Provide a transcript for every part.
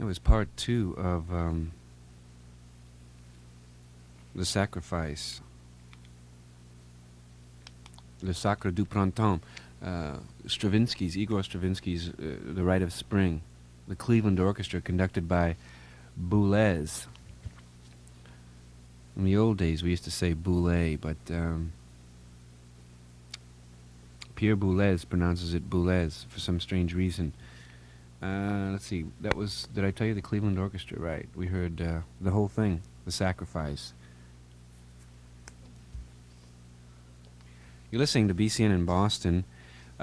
It was part two of The Sacrifice, Le Sacre du Printemps, Igor Stravinsky's The Rite of Spring, the Cleveland Orchestra conducted by Boulez. In the old days, we used to say Boulez, but Pierre Boulez pronounces it Boulez for some strange reason. Let's see, that was, did I tell you the Cleveland Orchestra? Right, we heard the whole thing, The Sacrifice. You're listening to BCN in Boston.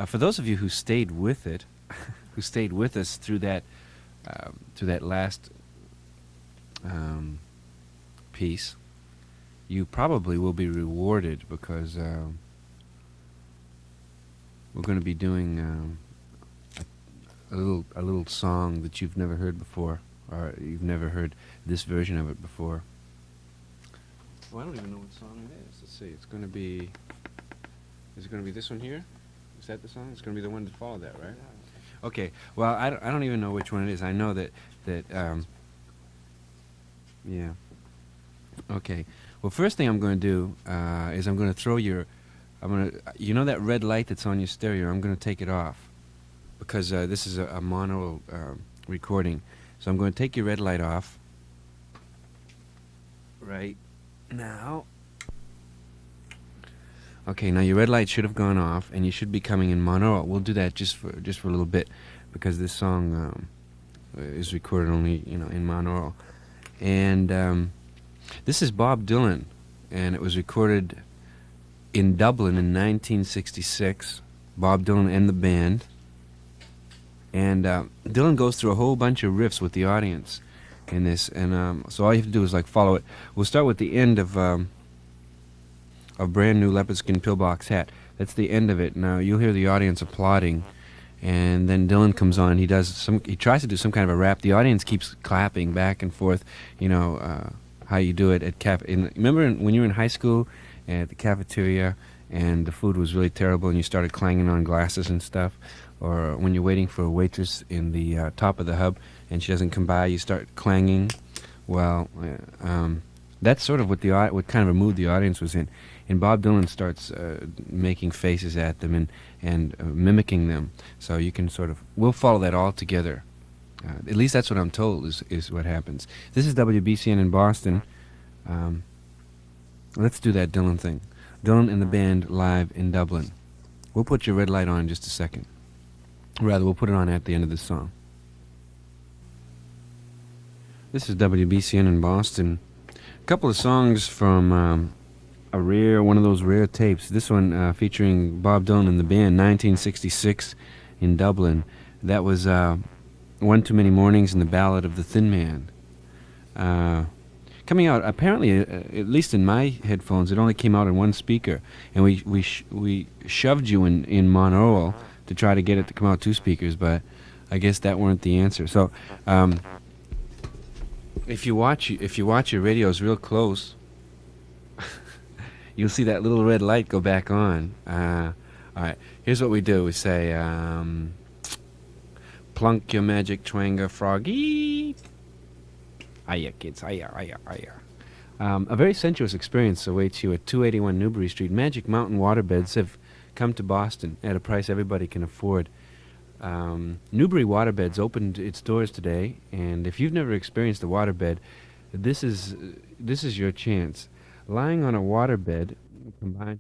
For those of you who stayed with it, who stayed with us through that last piece, you probably will be rewarded because we're going to be doing a little song that you've never heard before, or you've never heard this version of it before. Well, I don't even know what song it is. Let's see. It's going to be. Is it going to be this one here? Is that the song? It's going to be the one to follow that, right? Yeah. Okay. Well, I don't even know which one it is. I know that yeah. Okay. Well, first thing I'm going to do is I'm going to throw you know that red light that's on your stereo. I'm going to take it off because this is a mono recording. So I'm going to take your red light off right now. Okay, now your red light should have gone off, and you should be coming in mono. We'll do that just for a little bit, because this song is recorded only, in mono. And this is Bob Dylan, and it was recorded in Dublin in 1966. Bob Dylan and the band, and Dylan goes through a whole bunch of riffs with the audience in this, and so all you have to do is follow it. We'll start with the end of a brand new leopard skin pillbox hat. That's the end of it. Now you'll hear the audience applauding, and then Dylan comes on. He tries to do some kind of a rap. The audience keeps clapping back and forth. How you do it at remember when you were in high school at the cafeteria and the food was really terrible and you started clanging on glasses and stuff, or when you're waiting for a waitress in the top of the hub and she doesn't come by, you start clanging. Well, that's sort of what kind of a mood the audience was in. And Bob Dylan starts making faces at them and mimicking them. So you can we'll follow that all together. At least that's what I'm told is what happens. This is WBCN in Boston. Let's do that Dylan thing. Dylan and the band live in Dublin. We'll put your red light on in just a second. Rather, we'll put it on at the end of this song. This is WBCN in Boston. A couple of songs from one of those rare tapes. This one featuring Bob Dylan and the band, 1966 in Dublin. That was One Too Many Mornings and the Ballad of the Thin Man. Coming out, apparently, at least in my headphones, it only came out in one speaker, and we shoved you in mono to try to get it to come out two speakers, but I guess that weren't the answer. So, if you watch your radios real close, you'll see that little red light go back on. All right, here's what we do. We say, plunk your magic twanga froggy. Hiya, kids. Hiya, hiya, hiya. A very sensuous experience awaits you at 281 Newbury Street. Magic Mountain waterbeds have come to Boston at a price everybody can afford. Newbury Waterbeds opened its doors today, and if you've never experienced a waterbed, this is your chance. Lying on a waterbed combined